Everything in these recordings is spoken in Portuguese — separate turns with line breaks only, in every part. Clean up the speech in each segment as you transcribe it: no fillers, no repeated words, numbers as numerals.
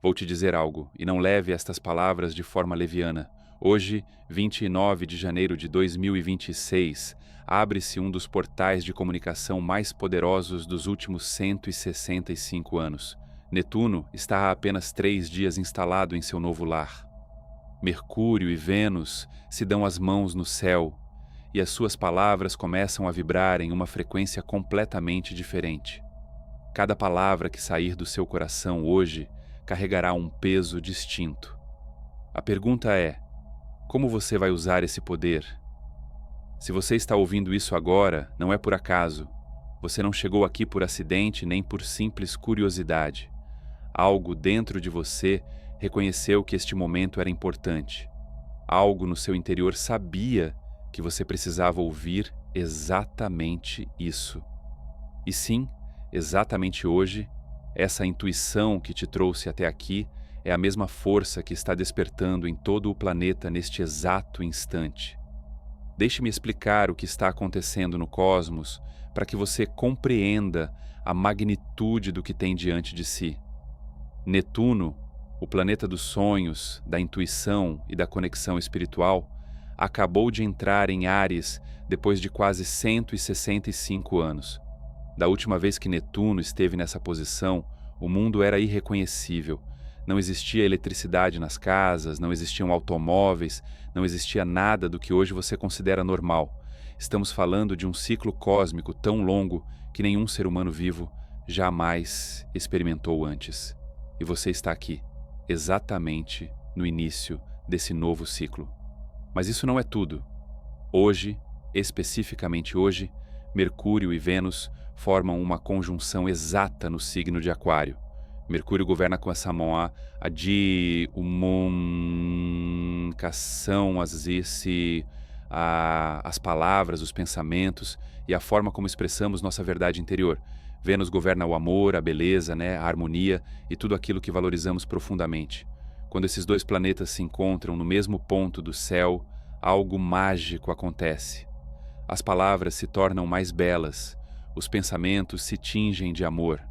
Vou te dizer algo, e não leve estas palavras de forma leviana. Hoje, 29 de janeiro de 2026, abre-se um dos portais de comunicação mais poderosos dos últimos 165 anos. Netuno está há apenas 3 dias instalado em seu novo lar. Mercúrio e Vênus se dão as mãos no céu, e as suas palavras começam a vibrar em uma frequência completamente diferente. Cada palavra que sair do seu coração hoje carregará um peso distinto. A pergunta é: como você vai usar esse poder? Se você está ouvindo isso agora, não é por acaso. Você não chegou aqui por acidente nem por simples curiosidade. Algo dentro de você reconheceu que este momento era importante. Algo no seu interior sabia que você precisava ouvir exatamente isso. E sim, exatamente hoje, essa intuição que te trouxe até aqui é a mesma força que está despertando em todo o planeta neste exato instante. Deixe-me explicar o que está acontecendo no cosmos para que você compreenda a magnitude do que tem diante de si. Netuno, o planeta dos sonhos, da intuição e da conexão espiritual, acabou de entrar em Áries depois de quase 165 anos. Da última vez que Netuno esteve nessa posição, o mundo era irreconhecível. Não existia eletricidade nas casas, não existiam automóveis, não existia nada do que hoje você considera normal. Estamos falando de um ciclo cósmico tão longo que nenhum ser humano vivo jamais experimentou antes. E você está aqui, exatamente no início desse novo ciclo. Mas isso não é tudo. Hoje, especificamente hoje, Mercúrio e Vênus formam uma conjunção exata no signo de Aquário. Mercúrio governa com essa mão a de comunicação, as palavras, os pensamentos e a forma como expressamos nossa verdade interior. Vênus governa o amor, a beleza, a harmonia e tudo aquilo que valorizamos profundamente. Quando esses dois planetas se encontram no mesmo ponto do céu, algo mágico acontece. As palavras se tornam mais belas, os pensamentos se tingem de amor.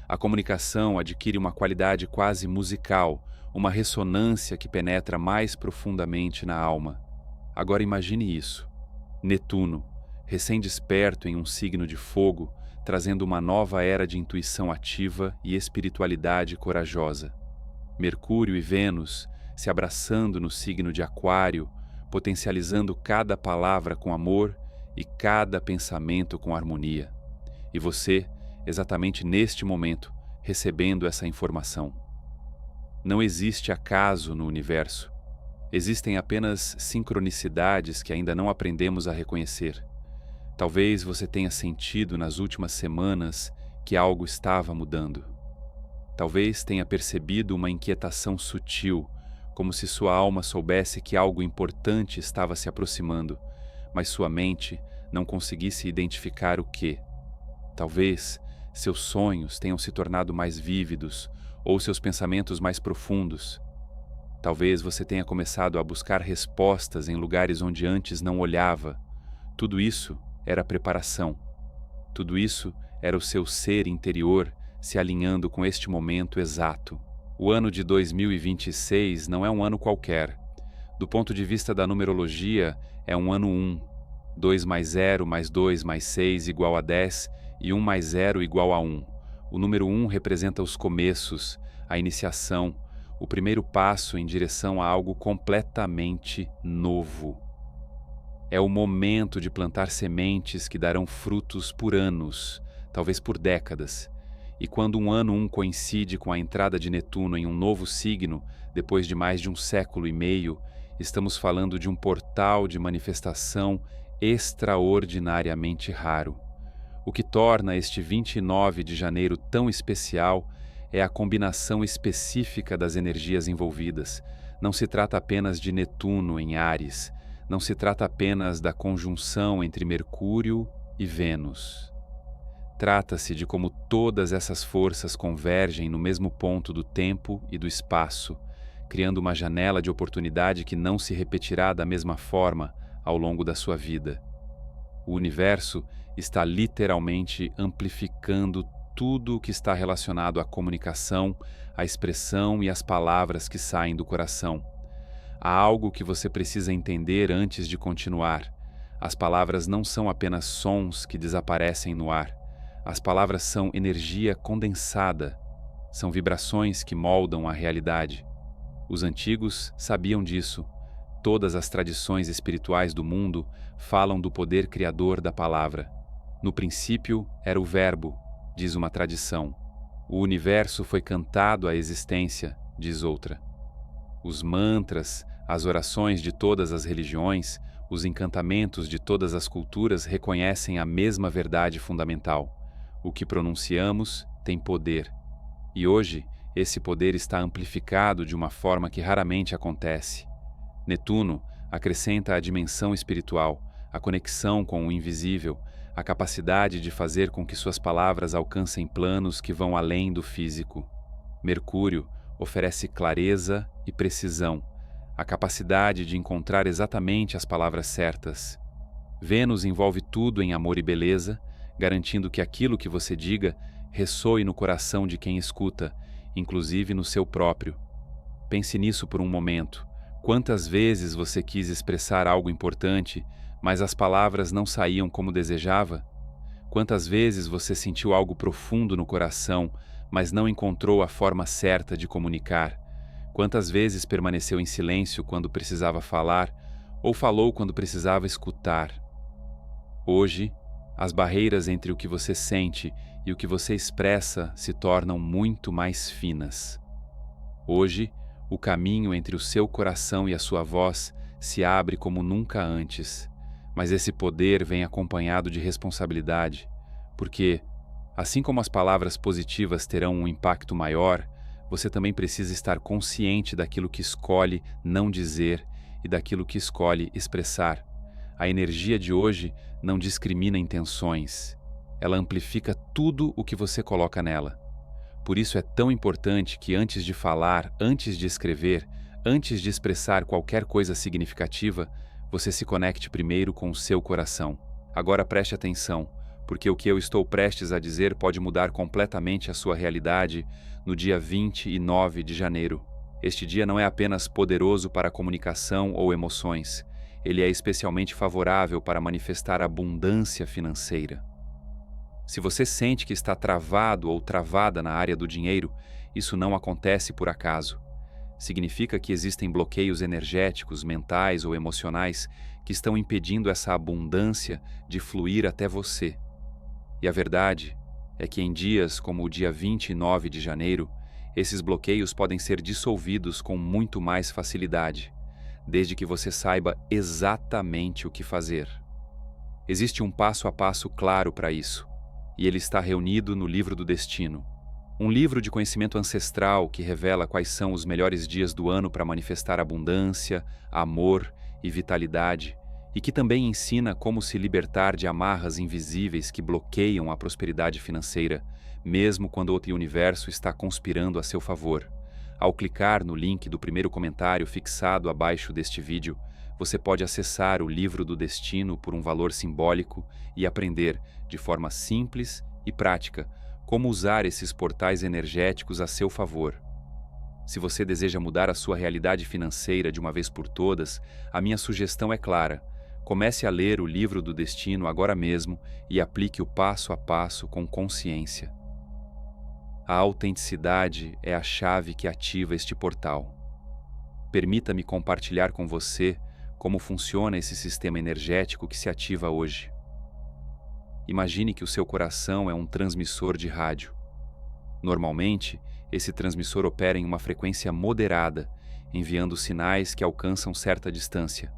A comunicação adquire uma qualidade quase musical, uma ressonância que penetra mais profundamente na alma. Agora imagine isso. Netuno, recém-desperto em um signo de fogo, trazendo uma nova era de intuição ativa e espiritualidade corajosa. Mercúrio e Vênus se abraçando no signo de Aquário, potencializando cada palavra com amor e cada pensamento com harmonia. E você, exatamente neste momento, recebendo essa informação. Não existe acaso no universo. Existem apenas sincronicidades que ainda não aprendemos a reconhecer. Talvez você tenha sentido nas últimas semanas que algo estava mudando. Talvez tenha percebido uma inquietação sutil, como se sua alma soubesse que algo importante estava se aproximando, mas sua mente não conseguisse identificar o que. Talvez seus sonhos tenham se tornado mais vívidos ou seus pensamentos mais profundos. Talvez você tenha começado a buscar respostas em lugares onde antes não olhava. Tudo isso era preparação. Tudo isso era o seu ser interior se alinhando com este momento exato. O ano de 2026 não é um ano qualquer. Do ponto de vista da numerologia, é um ano 1. 2 mais 0 mais 2 mais 6 igual a 10 e 1 mais 0 igual a 1. O número 1 representa os começos, a iniciação, o primeiro passo em direção a algo completamente novo. É o momento de plantar sementes que darão frutos por anos, talvez por décadas. E quando um ano 1 coincide com a entrada de Netuno em um novo signo, depois de mais de 1,5 séculos, estamos falando de um portal de manifestação extraordinariamente raro. O que torna este 29 de janeiro tão especial é a combinação específica das energias envolvidas. Não se trata apenas de Netuno em Áries, não se trata apenas da conjunção entre Mercúrio e Vênus. Trata-se de como todas essas forças convergem no mesmo ponto do tempo e do espaço, criando uma janela de oportunidade que não se repetirá da mesma forma ao longo da sua vida. O universo está literalmente amplificando tudo o que está relacionado à comunicação, à expressão e às palavras que saem do coração. Há algo que você precisa entender antes de continuar. As palavras não são apenas sons que desaparecem no ar. As palavras são energia condensada. São vibrações que moldam a realidade. Os antigos sabiam disso. Todas as tradições espirituais do mundo falam do poder criador da palavra. No princípio era o Verbo, diz uma tradição. O universo foi cantado à existência, diz outra. Os mantras, as orações de todas as religiões, os encantamentos de todas as culturas reconhecem a mesma verdade fundamental. O que pronunciamos tem poder. E hoje, esse poder está amplificado de uma forma que raramente acontece. Netuno acrescenta a dimensão espiritual, a conexão com o invisível, a capacidade de fazer com que suas palavras alcancem planos que vão além do físico. Mercúrio oferece clareza e precisão, a capacidade de encontrar exatamente as palavras certas. Vênus envolve tudo em amor e beleza, garantindo que aquilo que você diga ressoe no coração de quem escuta, inclusive no seu próprio. Pense nisso por um momento. Quantas vezes você quis expressar algo importante, mas as palavras não saíam como desejava? Quantas vezes você sentiu algo profundo no coração, mas não encontrou a forma certa de comunicar? Quantas vezes permaneceu em silêncio quando precisava falar, ou falou quando precisava escutar? Hoje, as barreiras entre o que você sente e o que você expressa se tornam muito mais finas. Hoje, o caminho entre o seu coração e a sua voz se abre como nunca antes. Mas esse poder vem acompanhado de responsabilidade, porque, assim como as palavras positivas terão um impacto maior, você também precisa estar consciente daquilo que escolhe não dizer e daquilo que escolhe expressar. A energia de hoje não discrimina intenções. Ela amplifica tudo o que você coloca nela. Por isso é tão importante que antes de falar, antes de escrever, antes de expressar qualquer coisa significativa, você se conecte primeiro com o seu coração. Agora preste atenção, porque o que eu estou prestes a dizer pode mudar completamente a sua realidade no dia 29 de janeiro. Este dia não é apenas poderoso para a comunicação ou emoções, ele é especialmente favorável para manifestar abundância financeira. Se você sente que está travado ou travada na área do dinheiro, isso não acontece por acaso. Significa que existem bloqueios energéticos, mentais ou emocionais que estão impedindo essa abundância de fluir até você. E a verdade é que em dias como o dia 29 de janeiro, esses bloqueios podem ser dissolvidos com muito mais facilidade, desde que você saiba exatamente o que fazer. Existe um passo a passo claro para isso, e ele está reunido no Livro do Destino. Um livro de conhecimento ancestral que revela quais são os melhores dias do ano para manifestar abundância, amor e vitalidade, e que também ensina como se libertar de amarras invisíveis que bloqueiam a prosperidade financeira, mesmo quando o universo está conspirando a seu favor. Ao clicar no link do primeiro comentário fixado abaixo deste vídeo, você pode acessar o Livro do Destino por um valor simbólico e aprender, de forma simples e prática, como usar esses portais energéticos a seu favor. Se você deseja mudar a sua realidade financeira de uma vez por todas, a minha sugestão é clara. Comece a ler o Livro do Destino agora mesmo e aplique o passo a passo com consciência. A autenticidade é a chave que ativa este portal. Permita-me compartilhar com você como funciona esse sistema energético que se ativa hoje. Imagine que o seu coração é um transmissor de rádio. Normalmente, esse transmissor opera em uma frequência moderada, enviando sinais que alcançam certa distância.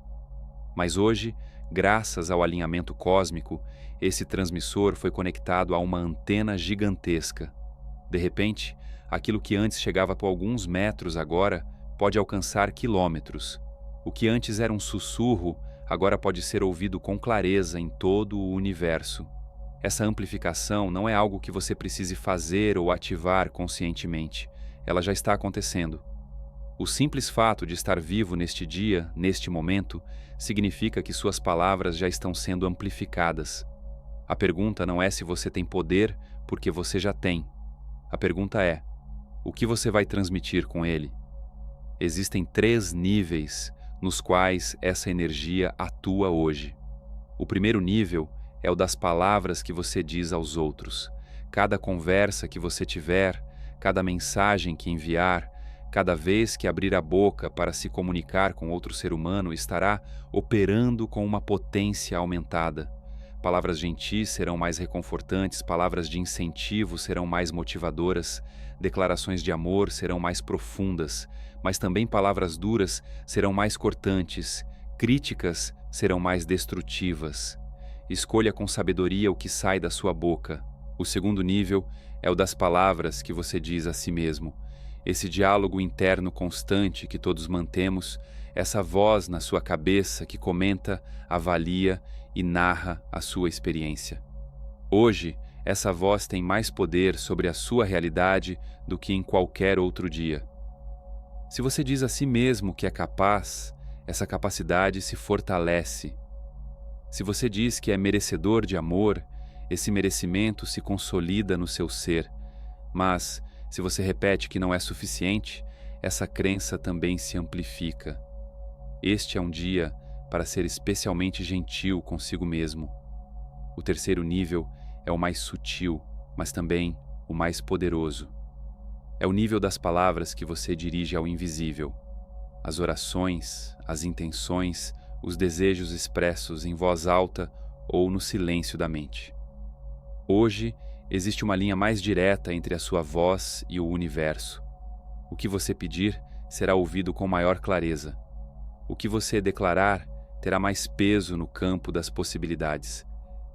Mas hoje, graças ao alinhamento cósmico, esse transmissor foi conectado a uma antena gigantesca. De repente, aquilo que antes chegava por alguns metros agora pode alcançar quilômetros. O que antes era um sussurro, agora pode ser ouvido com clareza em todo o universo. Essa amplificação não é algo que você precise fazer ou ativar conscientemente. Ela já está acontecendo. O simples fato de estar vivo neste dia, neste momento, significa que suas palavras já estão sendo amplificadas. A pergunta não é se você tem poder, porque você já tem. A pergunta é: o que você vai transmitir com ele? Existem 3 níveis nos quais essa energia atua hoje. O primeiro nível é o das palavras que você diz aos outros. Cada conversa que você tiver, cada mensagem que enviar, cada vez que abrir a boca para se comunicar com outro ser humano estará operando com uma potência aumentada. Palavras gentis serão mais reconfortantes, palavras de incentivo serão mais motivadoras, declarações de amor serão mais profundas, mas também palavras duras serão mais cortantes, críticas serão mais destrutivas. Escolha com sabedoria o que sai da sua boca. O segundo nível é o das palavras que você diz a si mesmo. Esse diálogo interno constante que todos mantemos, essa voz na sua cabeça que comenta, avalia e narra a sua experiência. Hoje, essa voz tem mais poder sobre a sua realidade do que em qualquer outro dia. Se você diz a si mesmo que é capaz, essa capacidade se fortalece. Se você diz que é merecedor de amor, esse merecimento se consolida no seu ser. Mas, se você repete que não é suficiente, essa crença também se amplifica. Este é um dia para ser especialmente gentil consigo mesmo. O terceiro nível é o mais sutil, mas também o mais poderoso. É o nível das palavras que você dirige ao invisível. As orações, as intenções, os desejos expressos em voz alta ou no silêncio da mente. Hoje, existe uma linha mais direta entre a sua voz e o universo. O que você pedir será ouvido com maior clareza. O que você declarar terá mais peso no campo das possibilidades.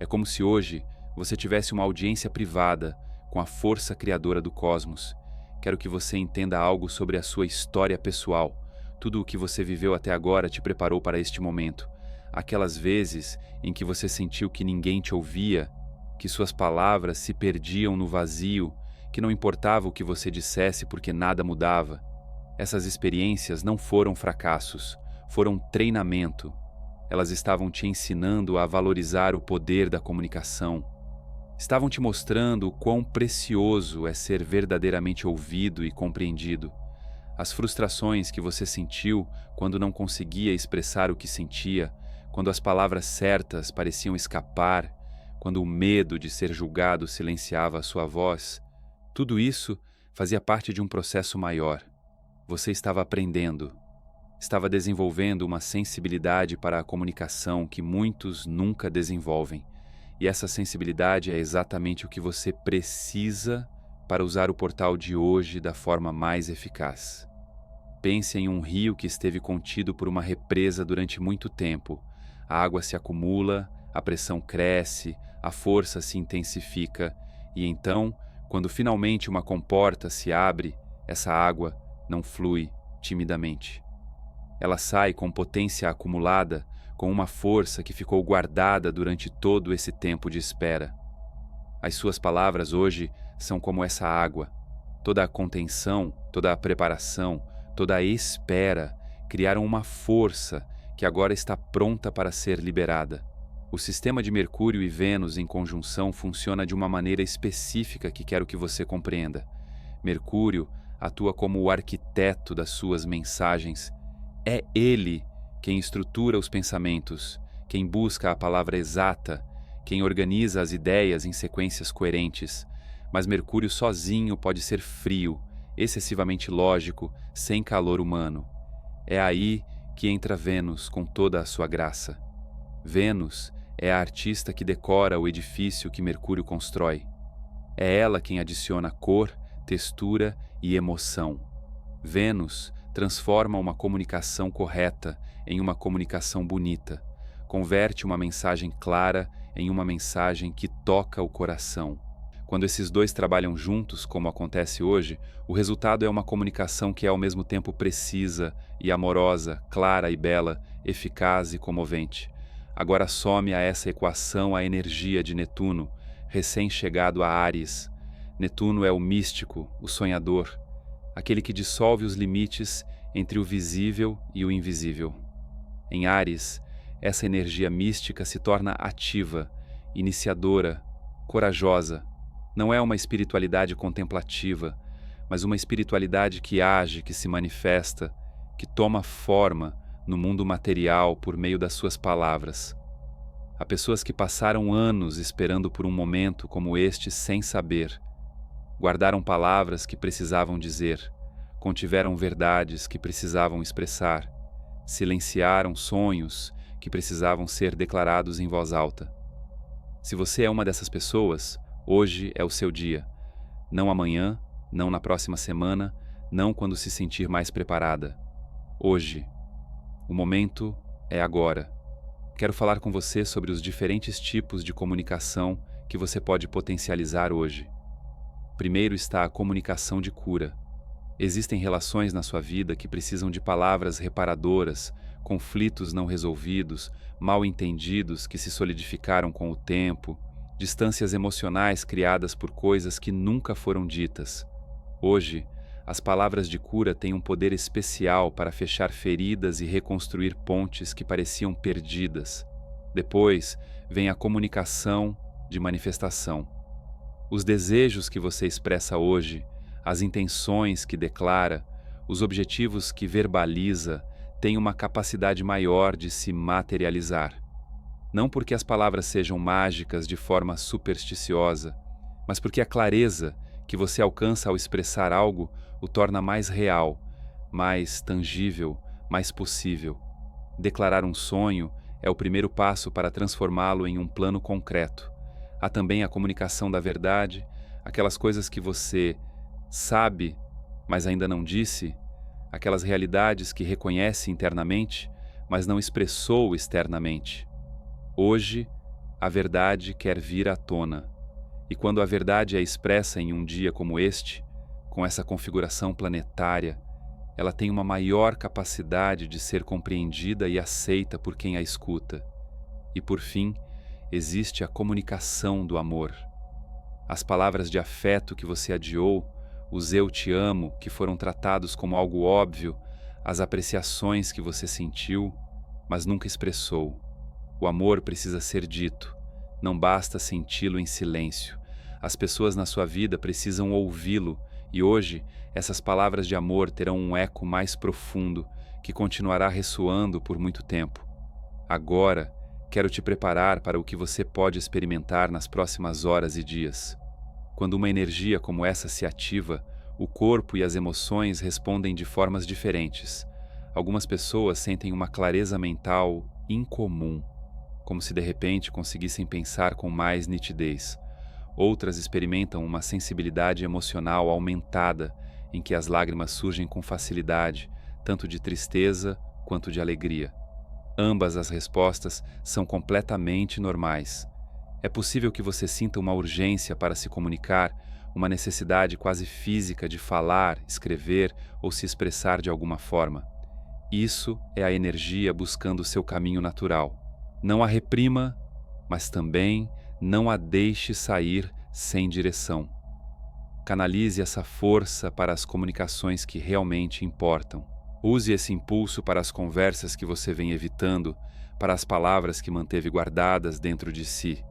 É como se hoje você tivesse uma audiência privada com a força criadora do cosmos. Quero que você entenda algo sobre a sua história pessoal. Tudo o que você viveu até agora te preparou para este momento. Aquelas vezes em que você sentiu que ninguém te ouvia, que suas palavras se perdiam no vazio, que não importava o que você dissesse porque nada mudava. Essas experiências não foram fracassos, foram treinamento. Elas estavam te ensinando a valorizar o poder da comunicação. Estavam te mostrando o quão precioso é ser verdadeiramente ouvido e compreendido. As frustrações que você sentiu quando não conseguia expressar o que sentia, quando as palavras certas pareciam escapar, quando o medo de ser julgado silenciava a sua voz, tudo isso fazia parte de um processo maior. Você estava aprendendo. Estava desenvolvendo uma sensibilidade para a comunicação que muitos nunca desenvolvem. E essa sensibilidade é exatamente o que você precisa para usar o portal de hoje da forma mais eficaz. Pense em um rio que esteve contido por uma represa durante muito tempo. A água se acumula, a pressão cresce, a força se intensifica, e então, quando finalmente uma comporta se abre, essa água não flui timidamente. Ela sai com potência acumulada, com uma força que ficou guardada durante todo esse tempo de espera. As suas palavras hoje são como essa água. Toda a contenção, toda a preparação, toda a espera criaram uma força que agora está pronta para ser liberada. O sistema de Mercúrio e Vênus em conjunção funciona de uma maneira específica que quero que você compreenda. Mercúrio atua como o arquiteto das suas mensagens. É ele quem estrutura os pensamentos, quem busca a palavra exata, quem organiza as ideias em sequências coerentes. Mas Mercúrio sozinho pode ser frio, excessivamente lógico, sem calor humano. É aí que entra Vênus com toda a sua graça. Vênus é a artista que decora o edifício que Mercúrio constrói. É ela quem adiciona cor, textura e emoção. Vênus transforma uma comunicação correta em uma comunicação bonita. Converte uma mensagem clara em uma mensagem que toca o coração. Quando esses dois trabalham juntos, como acontece hoje, o resultado é uma comunicação que é ao mesmo tempo precisa e amorosa, clara e bela, eficaz e comovente. Agora some a essa equação a energia de Netuno, recém-chegado a Áries. Netuno é o místico, o sonhador, aquele que dissolve os limites entre o visível e o invisível. Em Áries, essa energia mística se torna ativa, iniciadora, corajosa. Não é uma espiritualidade contemplativa, mas uma espiritualidade que age, que se manifesta, que toma forma no mundo material por meio das suas palavras. Há pessoas que passaram anos esperando por um momento como este sem saber. Guardaram palavras que precisavam dizer, contiveram verdades que precisavam expressar, silenciaram sonhos que precisavam ser declarados em voz alta. Se você é uma dessas pessoas, hoje é o seu dia. Não amanhã, não na próxima semana, não quando se sentir mais preparada. Hoje. O momento é agora. Quero falar com você sobre os diferentes tipos de comunicação que você pode potencializar hoje. Primeiro está a comunicação de cura. Existem relações na sua vida que precisam de palavras reparadoras, conflitos não resolvidos, mal-entendidos que se solidificaram com o tempo, distâncias emocionais criadas por coisas que nunca foram ditas. Hoje, as palavras de cura têm um poder especial para fechar feridas e reconstruir pontes que pareciam perdidas. Depois, vem a comunicação de manifestação. Os desejos que você expressa hoje, as intenções que declara, os objetivos que verbaliza, têm uma capacidade maior de se materializar. Não porque as palavras sejam mágicas de forma supersticiosa, mas porque a clareza que você alcança ao expressar algo o torna mais real, mais tangível, mais possível. Declarar um sonho é o primeiro passo para transformá-lo em um plano concreto. Há também a comunicação da verdade, aquelas coisas que você sabe, mas ainda não disse, aquelas realidades que reconhece internamente, mas não expressou externamente. Hoje, a verdade quer vir à tona. E quando a verdade é expressa em um dia como este, com essa configuração planetária, ela tem uma maior capacidade de ser compreendida e aceita por quem a escuta. E por fim, existe a comunicação do amor. As palavras de afeto que você adiou, os eu te amo, que foram tratados como algo óbvio, as apreciações que você sentiu, mas nunca expressou. O amor precisa ser dito, não basta senti-lo em silêncio. As pessoas na sua vida precisam ouvi-lo, e hoje essas palavras de amor terão um eco mais profundo, que continuará ressoando por muito tempo. Agora, quero te preparar para o que você pode experimentar nas próximas horas e dias. Quando uma energia como essa se ativa, o corpo e as emoções respondem de formas diferentes. Algumas pessoas sentem uma clareza mental incomum, como se de repente conseguissem pensar com mais nitidez. Outras experimentam uma sensibilidade emocional aumentada, em que as lágrimas surgem com facilidade, tanto de tristeza quanto de alegria. Ambas as respostas são completamente normais. É possível que você sinta uma urgência para se comunicar, uma necessidade quase física de falar, escrever ou se expressar de alguma forma. Isso é a energia buscando o seu caminho natural. Não a reprima, mas também não a deixe sair sem direção. Canalize essa força para as comunicações que realmente importam. Use esse impulso para as conversas que você vem evitando, para as palavras que manteve guardadas dentro de si.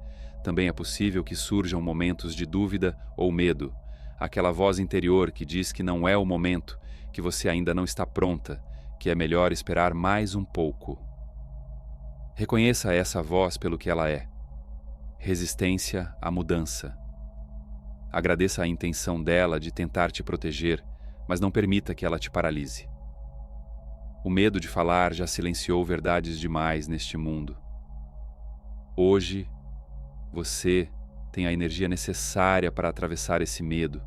Também é possível que surjam momentos de dúvida ou medo, aquela voz interior que diz que não é o momento, que você ainda não está pronta, que é melhor esperar mais um pouco. Reconheça essa voz pelo que ela é. Resistência à mudança. Agradeça a intenção dela de tentar te proteger, mas não permita que ela te paralise. O medo de falar já silenciou verdades demais neste mundo. Hoje, você tem a energia necessária para atravessar esse medo.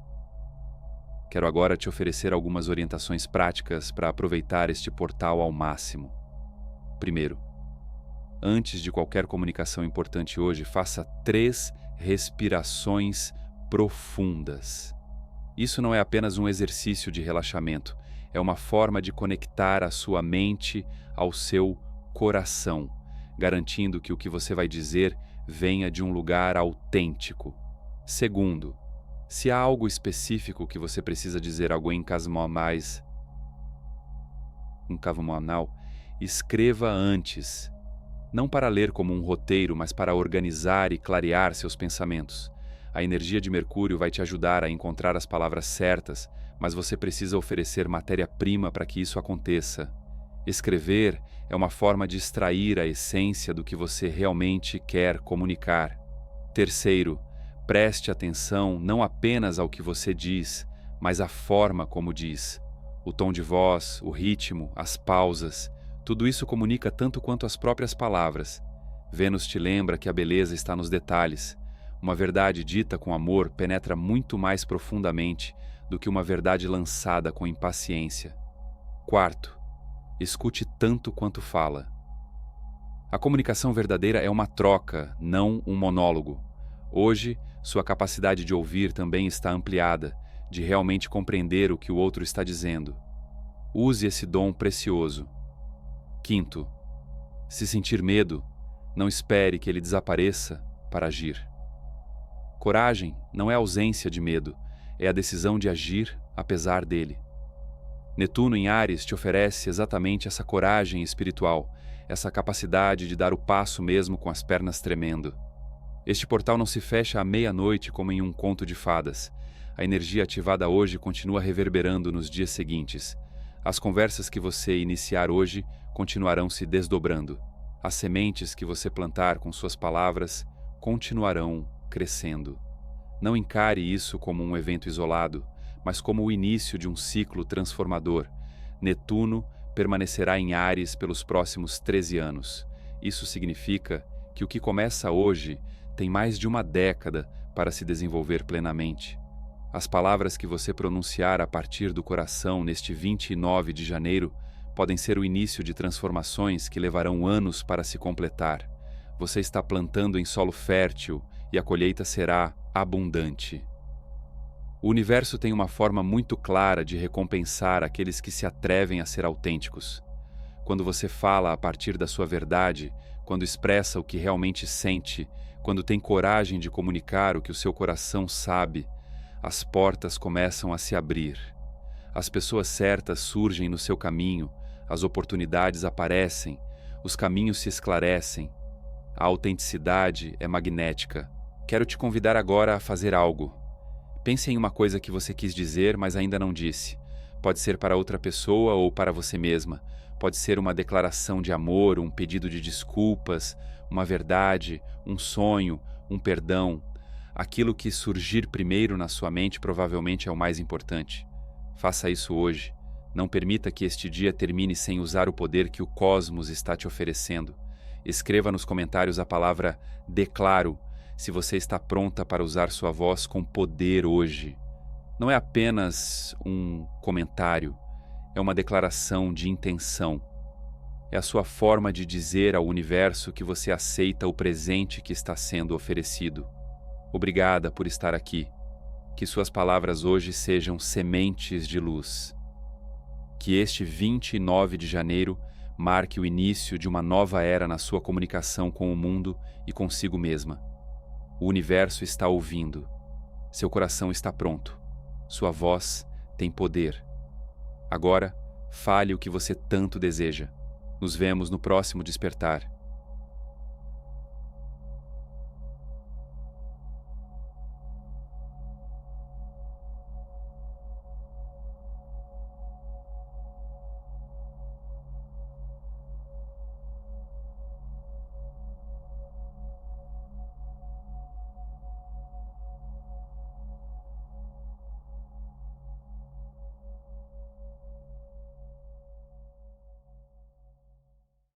Quero agora te oferecer algumas orientações práticas para aproveitar este portal ao máximo. Primeiro, antes de qualquer comunicação importante hoje, faça 3 respirações profundas. Isso não é apenas um exercício de relaxamento, é uma forma de conectar a sua mente ao seu coração, garantindo que o que você vai dizer venha de um lugar autêntico. Segundo, se há algo específico que você precisa dizer a alguém casual, escreva antes. Não para ler como um roteiro, mas para organizar e clarear seus pensamentos. A energia de Mercúrio vai te ajudar a encontrar as palavras certas, mas você precisa oferecer matéria-prima para que isso aconteça. Escrever é uma forma de extrair a essência do que você realmente quer comunicar. Terceiro, preste atenção não apenas ao que você diz, mas à forma como diz. O tom de voz, o ritmo, as pausas, tudo isso comunica tanto quanto as próprias palavras. Vênus te lembra que a beleza está nos detalhes. Uma verdade dita com amor penetra muito mais profundamente do que uma verdade lançada com impaciência. Quarto, escute tanto quanto fala. A comunicação verdadeira é uma troca, não um monólogo. Hoje, sua capacidade de ouvir também está ampliada, de realmente compreender o que o outro está dizendo. Use esse dom precioso. Quinto, se sentir medo, não espere que ele desapareça para agir. Coragem não é ausência de medo, é a decisão de agir apesar dele. Netuno em Áries te oferece exatamente essa coragem espiritual, essa capacidade de dar o passo mesmo com as pernas tremendo. Este portal não se fecha à meia-noite como em um conto de fadas. A energia ativada hoje continua reverberando nos dias seguintes. As conversas que você iniciar hoje continuarão se desdobrando. As sementes que você plantar com suas palavras continuarão crescendo. Não encare isso como um evento isolado, mas como o início de um ciclo transformador. Netuno permanecerá em Áries pelos próximos 13 anos. Isso significa que o que começa hoje tem mais de uma década para se desenvolver plenamente. As palavras que você pronunciar a partir do coração neste 29 de janeiro podem ser o início de transformações que levarão anos para se completar. Você está plantando em solo fértil e a colheita será abundante. O universo tem uma forma muito clara de recompensar aqueles que se atrevem a ser autênticos. Quando você fala a partir da sua verdade, quando expressa o que realmente sente, quando tem coragem de comunicar o que o seu coração sabe, as portas começam a se abrir. As pessoas certas surgem no seu caminho, as oportunidades aparecem, os caminhos se esclarecem. A autenticidade é magnética. Quero te convidar agora a fazer algo. Pense em uma coisa que você quis dizer, mas ainda não disse. Pode ser para outra pessoa ou para você mesma. Pode ser uma declaração de amor, um pedido de desculpas, uma verdade, um sonho, um perdão. Aquilo que surgir primeiro na sua mente provavelmente é o mais importante. Faça isso hoje. Não permita que este dia termine sem usar o poder que o cosmos está te oferecendo. Escreva nos comentários a palavra declaro, se você está pronta para usar sua voz com poder hoje. Não é apenas um comentário, é uma declaração de intenção. É a sua forma de dizer ao universo que você aceita o presente que está sendo oferecido. Obrigada por estar aqui. Que suas palavras hoje sejam sementes de luz. Que este 29 de janeiro marque o início de uma nova era na sua comunicação com o mundo e consigo mesma. O universo está ouvindo. Seu coração está pronto. Sua voz tem poder. Agora, fale o que você tanto deseja. Nos vemos no próximo despertar.